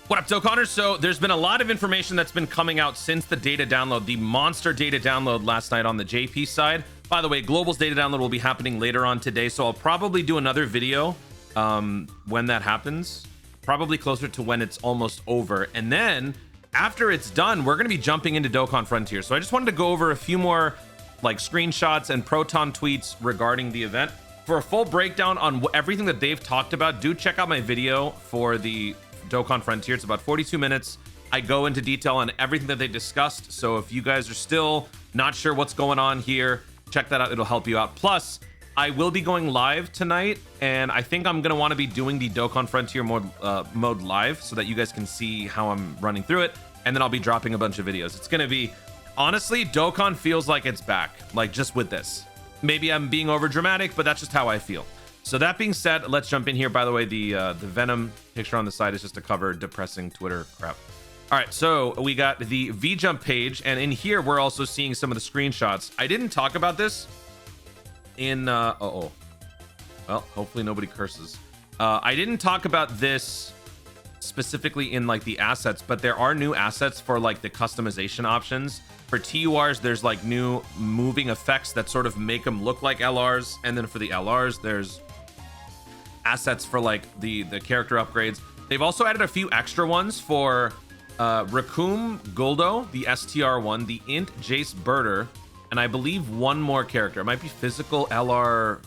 What up, Dokkaners? So there's been a lot of information that's been coming out since the data download, the monster data download last night on the JP side. By the way, Global's data download will be happening later on today, so I'll probably do another video when that happens, probably closer to when it's almost over. And then after it's done, we're going to be jumping into Dokan Frontier. So I just wanted to go over a few more like screenshots and Proton tweets regarding the event. For a full breakdown on everything that they've talked about, do check out my video for the Dokan Frontier. It's about 42 minutes. I go into detail on everything that they discussed. So if you guys are still not sure what's going on here, check that out. It'll help you out. Plus, I will be going live tonight, and I think I'm going to want to be doing the Dokan Frontier mode live so that you guys can see how I'm running through it. And then I'll be dropping a bunch of videos. It's going to be, honestly, Dokkan feels like it's back, like just with this. Maybe I'm being over dramatic, but that's just how I feel. So that being said, let's jump in here. By the way, the Venom picture on the side is just to cover depressing Twitter crap. All right, so we got the V-Jump page, and in here we're also seeing some of the screenshots. I didn't talk about this in well, hopefully nobody curses. I didn't talk about this specifically in like the assets, but there are new assets for like the customization options. For TURs, there's like new moving effects that sort of make them look like LRs, and then for the LRs, there's assets for like the character upgrades. They've also added a few extra ones for Rakum Guldo, the STR one, the Int Jace Birder, and I believe one more character. It might be Physical LR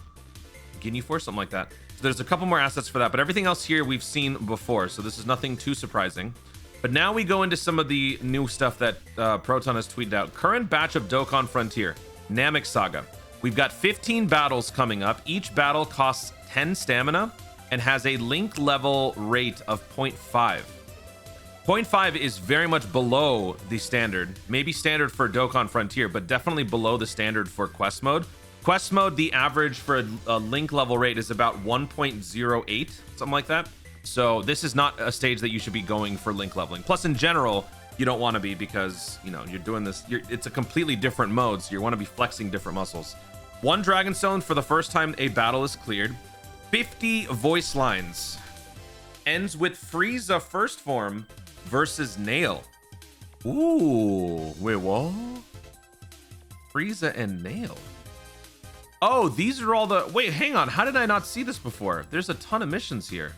Guinea Force, something like that. So there's a couple more assets for that, but everything else here we've seen before, so this is nothing too surprising. But now we go into some of the new stuff that Proton has tweeted out. Current batch of Dokkan Frontier, NAMEK Saga. We've got 15 battles coming up. Each battle costs 10 stamina and has a link level rate of 0.5. 0.5 is very much below the standard. Maybe standard for Dokkan Frontier, but definitely below the standard for Quest Mode. Quest Mode, the average for a link level rate is about 1.08, something like that. So this is not a stage that you should be going for link leveling. Plus, in general, you don't want to be because, you know, you're doing this. It's a completely different mode, so you want to be flexing different muscles. 1 Dragon Stone for the first time a battle is cleared. 50 voice lines. Ends with Frieza first form versus Nail. Ooh, wait, what? Frieza and Nail. Oh, these are all the... Wait, hang on. How did I not see this before? There's a ton of missions here.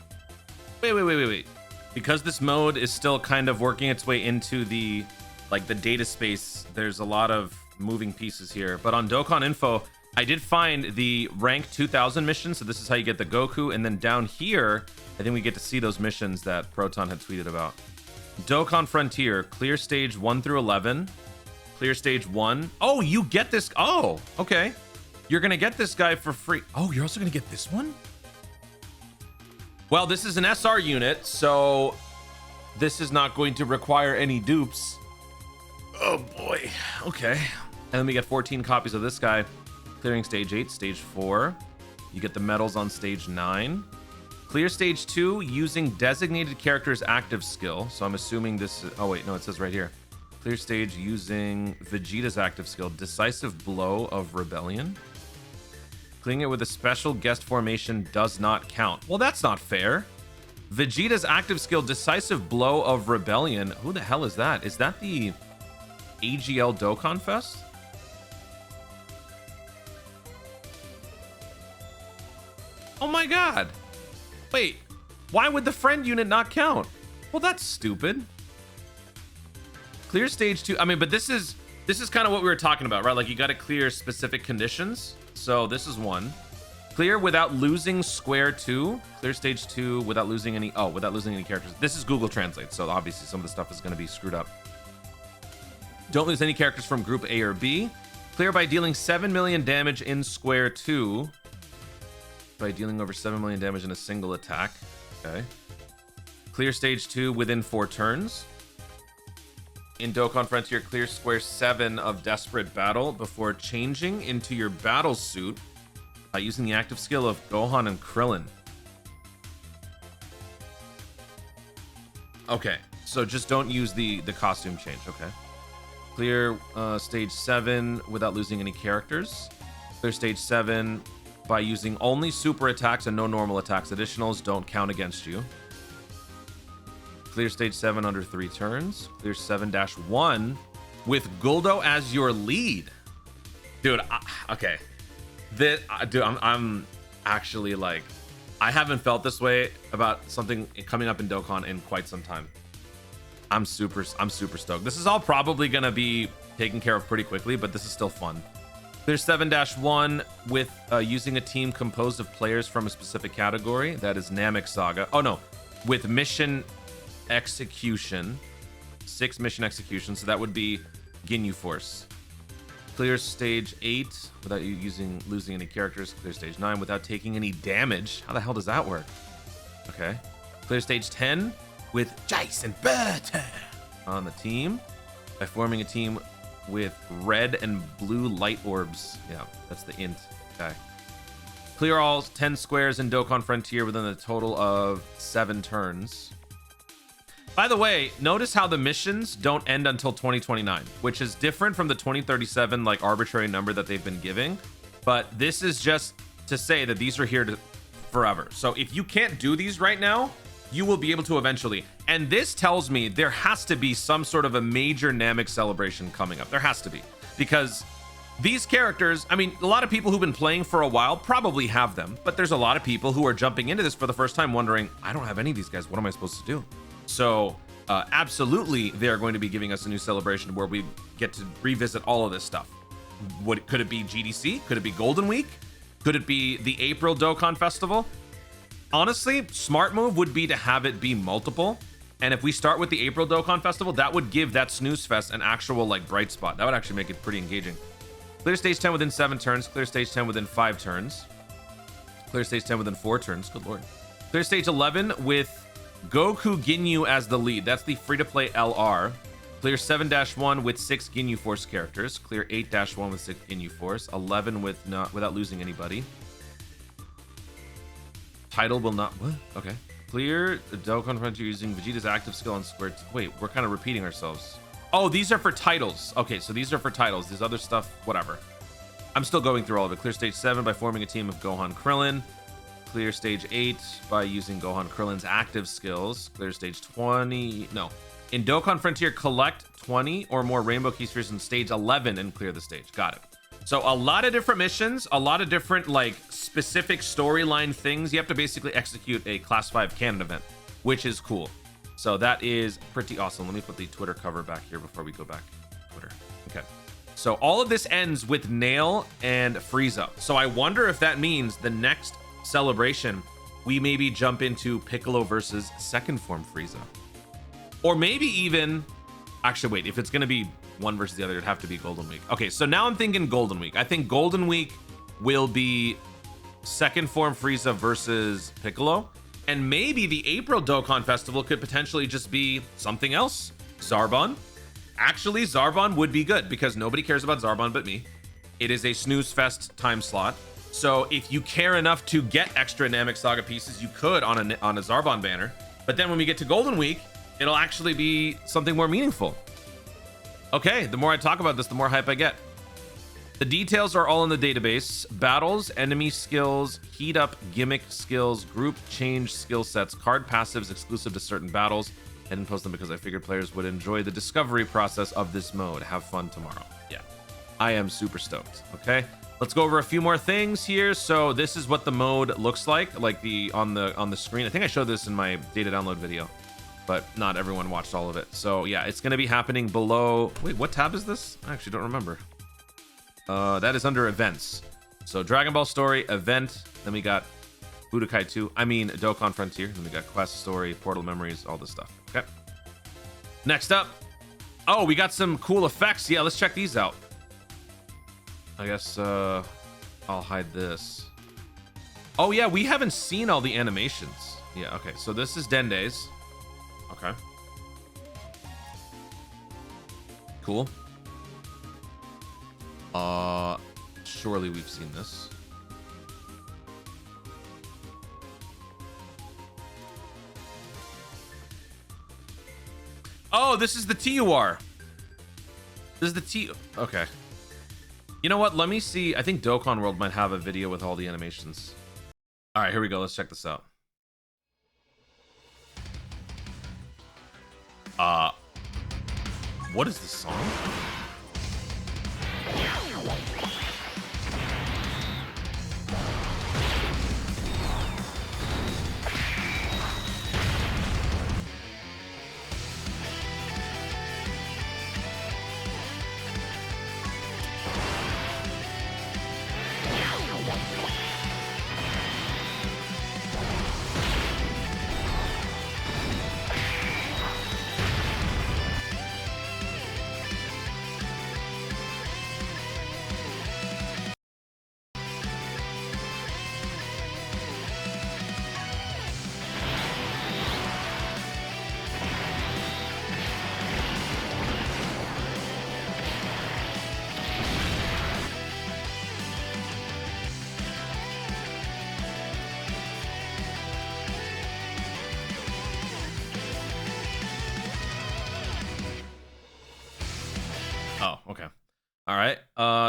Wait. Because this mode is still kind of working its way into the, like, the data space, there's a lot of moving pieces here. But on Dokkan Info, I did find the rank 2000 mission. So this is how you get the Goku. And then down here, I think we get to see those missions that Proton had tweeted about. Dokkan Frontier, clear stage 1 through 11. Clear stage 1. Oh, you get this. Oh, okay. You're going to get this guy for free. Oh, you're also going to get this one? Well, this is an SR unit, so this is not going to require any dupes. Oh boy. Okay. And then we get 14 copies of this guy. Clearing stage 8, stage 4. You get the medals on stage 9. Clear stage 2 using designated character's active skill. So I'm assuming this is... Oh wait, no, it says right here. Clear stage using Vegeta's active skill. Decisive Blow of Rebellion. Clearing it with a special guest formation does not count. Well, that's not fair. Vegeta's active skill, Decisive Blow of Rebellion. Who the hell is that? Is that the AGL Dokkan Fest? Oh my god. Wait, why would the friend unit not count? Well, that's stupid. Clear stage 2. I mean, but this is kind of what we were talking about, right? Like, you got to clear specific conditions. So this is 1. Clear without losing square 2. Clear stage 2 without losing any... Oh, without losing any characters. This is Google Translate, so obviously some of the stuff is going to be screwed up. Don't lose any characters from group A or B. Clear by dealing 7 million damage in square 2. By dealing over 7 million damage in a single attack. Okay. Clear stage 2 within 4 turns. In Dokkan Frontier, clear square 7 of Desperate Battle before changing into your battle suit by using the active skill of Gohan and Krillin. Okay, so just don't use the costume change, okay? Clear stage 7 without losing any characters. Clear stage 7 by using only super attacks and no normal attacks. Additionals don't count against you. Clear stage 7 under 3 turns. Clear 7-1 with Guldo as your lead. Dude, okay. Dude, I'm actually like, I haven't felt this way about something coming up in Dokkan in quite some time. I'm super stoked. This is all probably gonna be taken care of pretty quickly, but this is still fun. Clear 7-1 with using a team composed of players from a specific category. That is NAMEK SAGA. Oh no, with mission execution, 6 mission execution. So that would be Ginyu Force. Clear stage 8 without losing any characters. Clear stage 9 without taking any damage. How the hell does that work? Okay. Clear stage 10 with Jason Butter on the team by forming a team with red and blue light orbs. Yeah, that's the int. Okay. Clear all 10 squares in Dokan Frontier within a total of 7 turns. By the way, notice how the missions don't end until 2029, which is different from the 2037 like arbitrary number that they've been giving. But this is just to say that these are here to forever. So if you can't do these right now, you will be able to eventually. And this tells me there has to be some sort of a major NAMEK celebration coming up. There has to be, because these characters, I mean, a lot of people who've been playing for a while probably have them, but there's a lot of people who are jumping into this for the first time wondering, I don't have any of these guys. What am I supposed to do? So absolutely, they are going to be giving us a new celebration where we get to revisit all of this stuff. What could it be? GDC? Could it be Golden Week? Could it be the April Dokkan Festival? Honestly, smart move would be to have it be multiple. And if we start with the April Dokkan Festival, that would give that snooze fest an actual like bright spot. That would actually make it pretty engaging. Clear stage 10 within 7 turns. Clear stage 10 within 5 turns. Clear stage 10 within 4 turns. Good lord. Clear stage 11 with Goku Ginyu as the lead. That's the free-to-play LR. Clear 7-1 with 6 Ginyu Force characters. Clear 8-1 with 6 Ginyu Force. 11 with without losing anybody. Title will not... What? Okay. Clear Dokkan Frontier using Vegeta's active skill on square... Wait, we're kind of repeating ourselves. Oh, these are for titles. Okay, so these are for titles. This other stuff, whatever. I'm still going through all of it. Clear stage 7 by forming a team of Gohan Krillin. Clear stage 8 by using Gohan Krillin's active skills. Clear stage 20... No. In Dokkan Frontier, collect 20 or more Rainbow Key Spheres in stage 11 and clear the stage. Got it. So a lot of different missions, a lot of different like specific storyline things. You have to basically execute a class 5 canon event, which is cool. So that is pretty awesome. Let me put the Twitter cover back here before we go back. Twitter. Okay. So all of this ends with Nail and Frieza. So I wonder if that means the next celebration, we maybe jump into Piccolo versus second form Frieza. Or maybe even... Actually, wait. If it's going to be one versus the other, it'd have to be Golden Week. Okay, so now I'm thinking Golden Week. I think Golden Week will be second form Frieza versus Piccolo. And maybe the April Dokkan Festival could potentially just be something else. Zarbon. Actually, Zarbon would be good because nobody cares about Zarbon but me. It is a snooze fest time slot. So if you care enough to get extra NAMEK Saga pieces, you could on a Zarbon banner. But then when we get to Golden Week, it'll actually be something more meaningful. Okay, the more I talk about this, the more hype I get. The details are all in the database. Battles, enemy skills, heat up, gimmick skills, group change skill sets, card passives exclusive to certain battles. I didn't post them because I figured players would enjoy the discovery process of this mode. Have fun tomorrow. Yeah, I am super stoked. Okay, let's go over a few more things here. So this is what the mode looks like the on the screen. I think I showed this in my data download video, but not everyone watched all of it. So yeah, it's going to be happening below. Wait, what tab is this? I actually don't remember. That is under events. So Dragon Ball Story, event. Then we got Budokai 2. I mean, Dokkan Frontier. Then we got Quest Story, Portal Memories, all this stuff. Okay. Next up. Oh, we got some cool effects. Yeah, let's check these out. I guess I'll hide this. Oh yeah, we haven't seen all the animations. Yeah, okay. So this is Dende's. Okay. Cool. Surely we've seen this. Oh, this is the TUR. This is the T. Okay. You know what? Let me see. I think Dokkan World might have a video with all the animations. All right, here we go. Let's check this out. Uh, what is this song? Oh, okay. All right.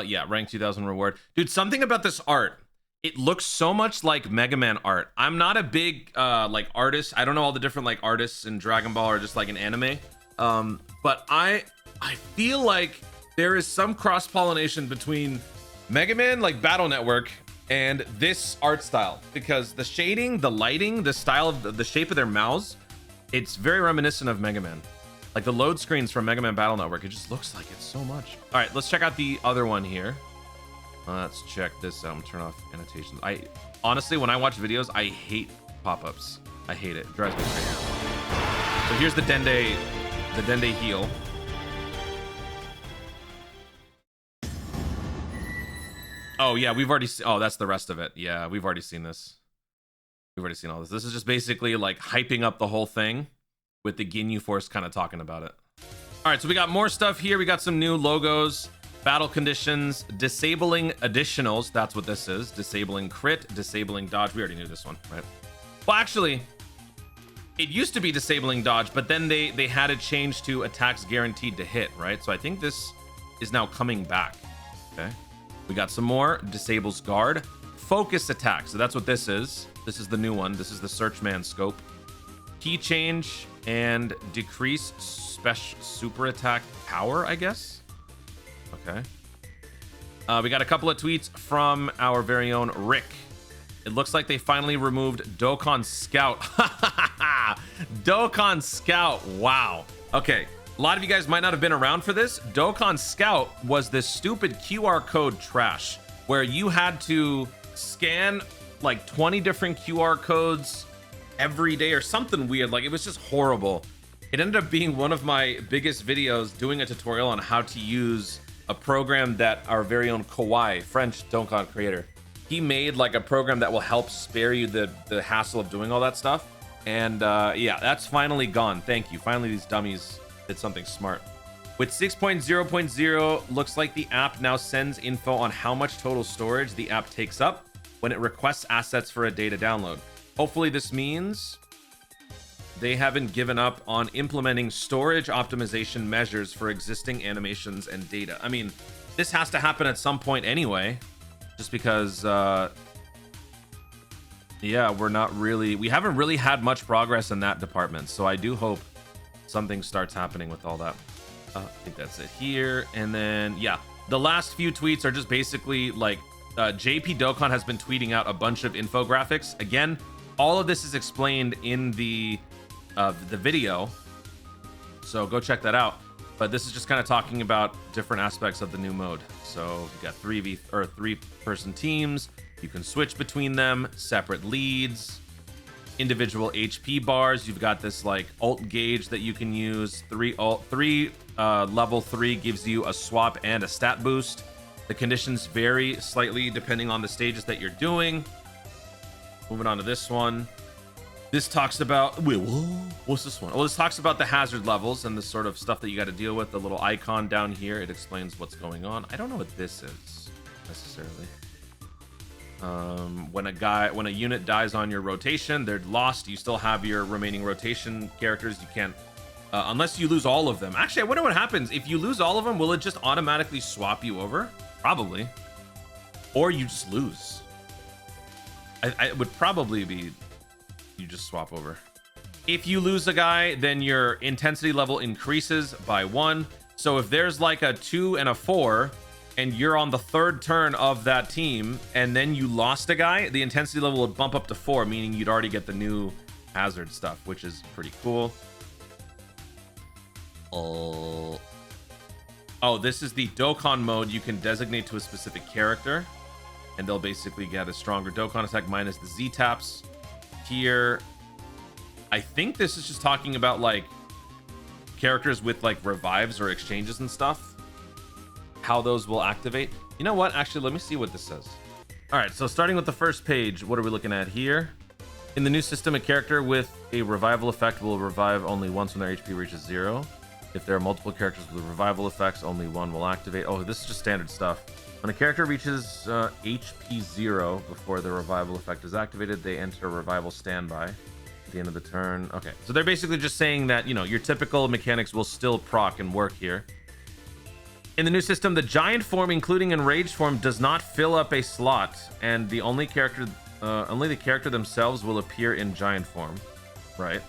Yeah, rank 2000 reward. Dude, something about this art. It looks so much like Mega Man art. I'm not a big like artist. I don't know all the different like artists in Dragon Ball or just like in anime. But I feel like there is some cross-pollination between Mega Man like Battle Network and this art style, because the shading, the lighting, the style of the shape of their mouths, it's very reminiscent of Mega Man. Like the load screens from Mega Man Battle Network, it just looks like it so much. All right, let's check out the other one here. Let's check this out and turn off annotations. I honestly, when I watch videos, I hate pop-ups. I hate it. It drives me crazy. So here's the Dende heel. Oh yeah, we've already oh, that's the rest of it. Yeah, we've already seen this. We've already seen all this. This is just basically like hyping up the whole thing with the Ginyu Force kind of talking about it. All right, so we got more stuff here. We got some new logos, battle conditions, disabling additionals. That's what this is. Disabling crit, disabling dodge. We already knew this one, right? Well, actually, it used to be disabling dodge, but then they had it changed to attacks guaranteed to hit, right? So I think this is now coming back. Okay. We got some more. Disables guard. Focus attack. So that's what this is. This is the new one. This is the Searchman scope. Key change and decrease special super attack power, I guess. Okay. We got a couple of tweets from our very own Rick. It looks like they finally removed Dokkan Scout. Dokkan Scout. Wow. Okay. A lot of you guys might not have been around for this. Dokkan Scout was this stupid QR code trash where you had to scan like 20 different QR codes every day or something weird. Like, it was just horrible. It ended up being one of my biggest videos, doing a tutorial on how to use a program that our very own Kawhi, French Dokkan creator, he made like a program that will help spare you the hassle of doing all that stuff. And yeah, that's finally gone. Thank you. Finally, these dummies did something smart. With 6.0.0, looks like the app now sends info on how much total storage the app takes up when it requests assets for a data download. Hopefully this means they haven't given up on implementing storage optimization measures for existing animations and data. I mean, this has to happen at some point anyway, just because yeah, we haven't really had much progress in that department. So I do hope something starts happening with all that. I think that's it here. And then yeah, the last few tweets are just basically like JP Dokkan has been tweeting out a bunch of infographics. Again, all of this is explained in the video, so go check that out. But this is just kind of talking about different aspects of the new mode. So you got 3-person teams. You can switch between them, separate leads, individual HP bars. You've got this like ult gauge that you can use. Level 3 gives you a swap and a stat boost. The conditions vary slightly depending on the stages that you're doing. Moving on to this one. This talks about, wait, what's this one? Well, this talks about the hazard levels and the sort of stuff that you got to deal with. The little icon down here, it explains what's going on. I don't know what this is necessarily. When a unit dies on your rotation, they're lost. You still have your remaining rotation characters. You can't, unless you lose all of them. Actually, I wonder what happens if you lose all of them. Will it just automatically swap you over? Probably. Or you just lose. I would probably be you just swap over. If you lose a guy, then your intensity level increases by 1. So if there's like a 2 and a 4, and you're on the 3rd turn of that team, and then you lost a guy, the intensity level would bump up to 4, meaning you'd already get the new hazard stuff, which is pretty cool. Oh, this is the Dokkan mode. You can designate to a specific character, and they'll basically get a stronger Dokkan attack minus the Z taps. Here, I think this is just talking about like characters with like revives or exchanges and stuff, how those will activate. You know what? Actually, let me see what this says. All right, so starting with the first page, what are we looking at here? In the new system, a character with a revival effect will revive only once when their HP reaches 0. If there are multiple characters with revival effects, only one will activate. Oh, this is just standard stuff. When a character reaches HP 0 before the revival effect is activated, they enter revival standby at the end of the turn. Okay, so they're basically just saying that, you know, your typical mechanics will still proc and work here. In the new system, the giant form, including enraged form, does not fill up a slot, and the only the character themselves will appear in giant form. Right.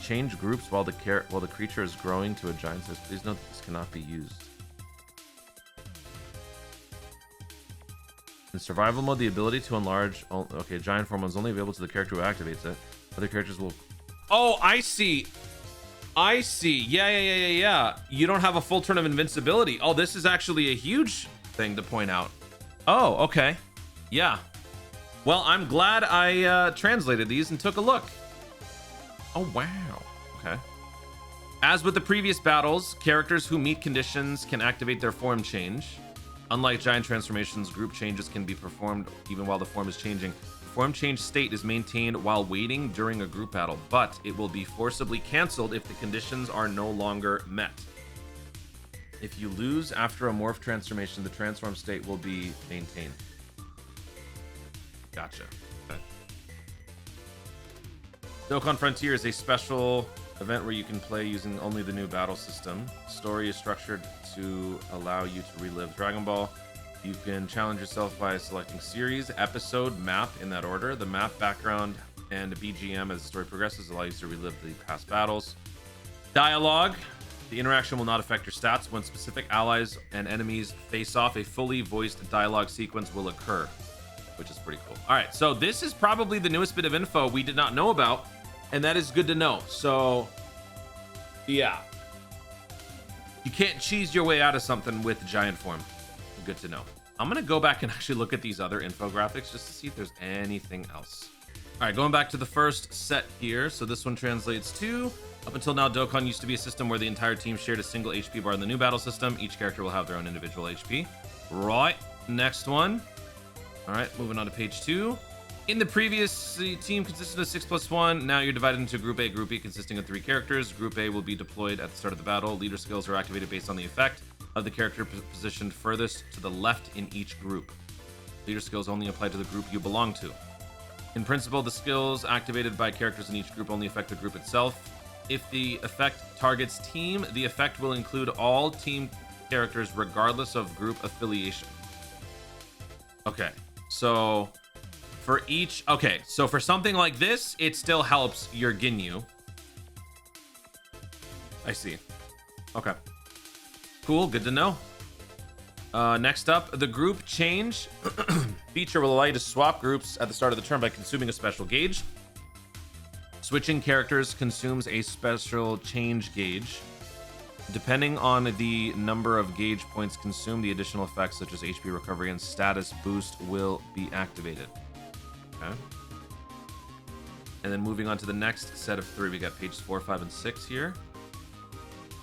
Change groups while the creature is growing to a giant size. Please note that this cannot be used. In survival mode, the ability to enlarge... Okay, giant form is only available to the character who activates it. Other characters will... Oh, I see. I see. Yeah. You don't have a full turn of invincibility. Oh, this is actually a huge thing to point out. Oh, okay. Yeah. Well, I'm glad I translated these and took a look. Oh, wow. Okay. As with the previous battles, characters who meet conditions can activate their form change. Unlike giant transformations, group changes can be performed even while the form is changing. The form change state is maintained while waiting during a group battle, but it will be forcibly canceled if the conditions are no longer met. If you lose after a morph transformation, the transform state will be maintained. Gotcha. Okay. Dokan Frontier is a special event where you can play using only the new battle system. Story is structured to allow you to relive Dragon Ball. You can challenge yourself by selecting series, episode, map in that order. The map, background, and BGM as the story progresses allow you to relive the past battles. Dialogue. The interaction will not affect your stats. When specific allies and enemies face off, a fully voiced dialogue sequence will occur, which is pretty cool. All right, so this is probably the newest bit of info we did not know about, and that is good to know. So, yeah. You can't cheese your way out of something with giant form. Good to know. I'm going to go back and actually look at these other infographics just to see if there's anything else. All right, going back to the first set here. So this one translates to... Up until now, Dokkan used to be a system where the entire team shared a single HP bar in the new battle system. Each character will have their own individual HP. Right, next one. All right, moving on to page 2. In the previous team consisted of 6+1. Now you're divided into Group A, Group B, consisting of 3 characters. Group A will be deployed at the start of the battle. Leader skills are activated based on the effect of the character positioned furthest to the left in each group. Leader skills only apply to the group you belong to. In principle, the skills activated by characters in each group only affect the group itself. If the effect targets team, the effect will include all team characters regardless of group affiliation. Okay, so for each... Okay, so for something like this, it still helps your Ginyu. I see. Okay. Cool, good to know. Next up, the group change feature will allow you to swap groups at the start of the turn by consuming a special gauge. Switching characters consumes a special change gauge. Depending on the number of gauge points consumed, the additional effects such as HP recovery and status boost will be activated. Okay. And then moving on to the next set of 3, we got pages 4, 5, and 6 here.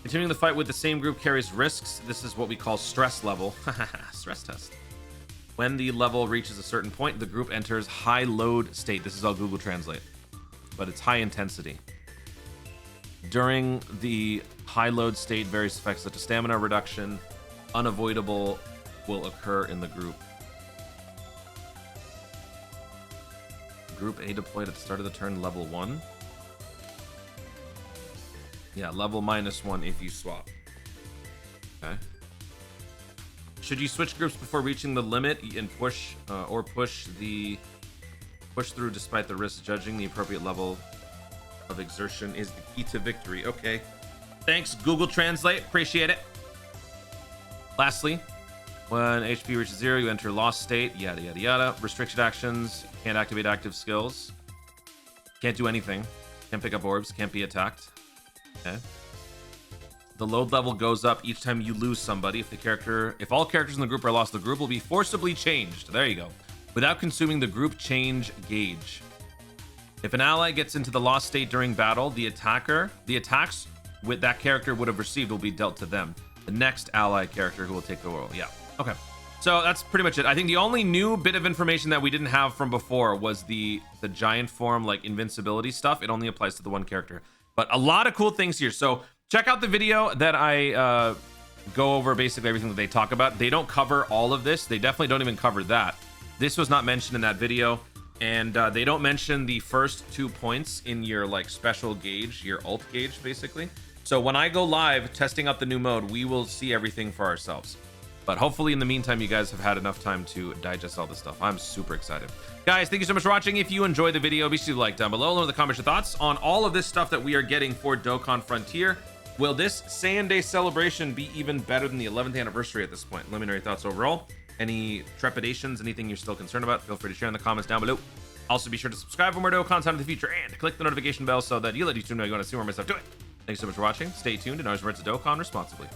Continuing the fight with the same group carries risks. This is what we call stress level. Stress test. When the level reaches a certain point, the group enters high load state. This is all Google Translate, but it's high intensity. During the high load state, various effects such as stamina reduction, unavoidable, will occur in the group. Group A deployed at the start of the turn, level 1. Yeah, level -1 if you swap. Okay. Should you switch groups before reaching the limit and push Push through despite the risk. Judging the appropriate level of exertion is the key to victory. Okay. Thanks, Google Translate. Appreciate it. Lastly, when HP reaches 0, you enter lost state. Yada, yada, yada. Restricted actions. Can't activate active skills. Can't do anything. Can't pick up orbs. Can't be attacked. Okay. The load level goes up each time you lose somebody. If all characters in the group are lost, the group will be forcibly changed. There you go. Without consuming the group change gauge. If an ally gets into the lost state during battle, the attacks with that character would have received will be dealt to them. The next ally character who will take the role. Yeah. Okay. So that's pretty much it. I think the only new bit of information that we didn't have from before was the giant form, like invincibility stuff. It only applies to the one character. But a lot of cool things here. So check out the video that I go over basically everything that they talk about. They don't cover all of this. They definitely don't even cover that. This was not mentioned in that video. And they don't mention the first 2 points in your like special gauge, your ult gauge, basically. So when I go live testing out the new mode, we will see everything for ourselves. But hopefully in the meantime, you guys have had enough time to digest all this stuff. I'm super excited. Guys, thank you so much for watching. If you enjoyed the video, be sure to like down below. Let me know in the comments your thoughts on all of this stuff that we are getting for Dokkan Frontier. Will this Saiyan Day celebration be even better than the 11th anniversary at this point? Let me know your thoughts overall. Any trepidations, anything you're still concerned about, feel free to share in the comments down below. Also, be sure to subscribe for more Dokkan content in the future and click the notification bell so that you let YouTube know you want to see more of my stuff. Do it. Thanks so much for watching. Stay tuned and always remember to Dokkan responsibly.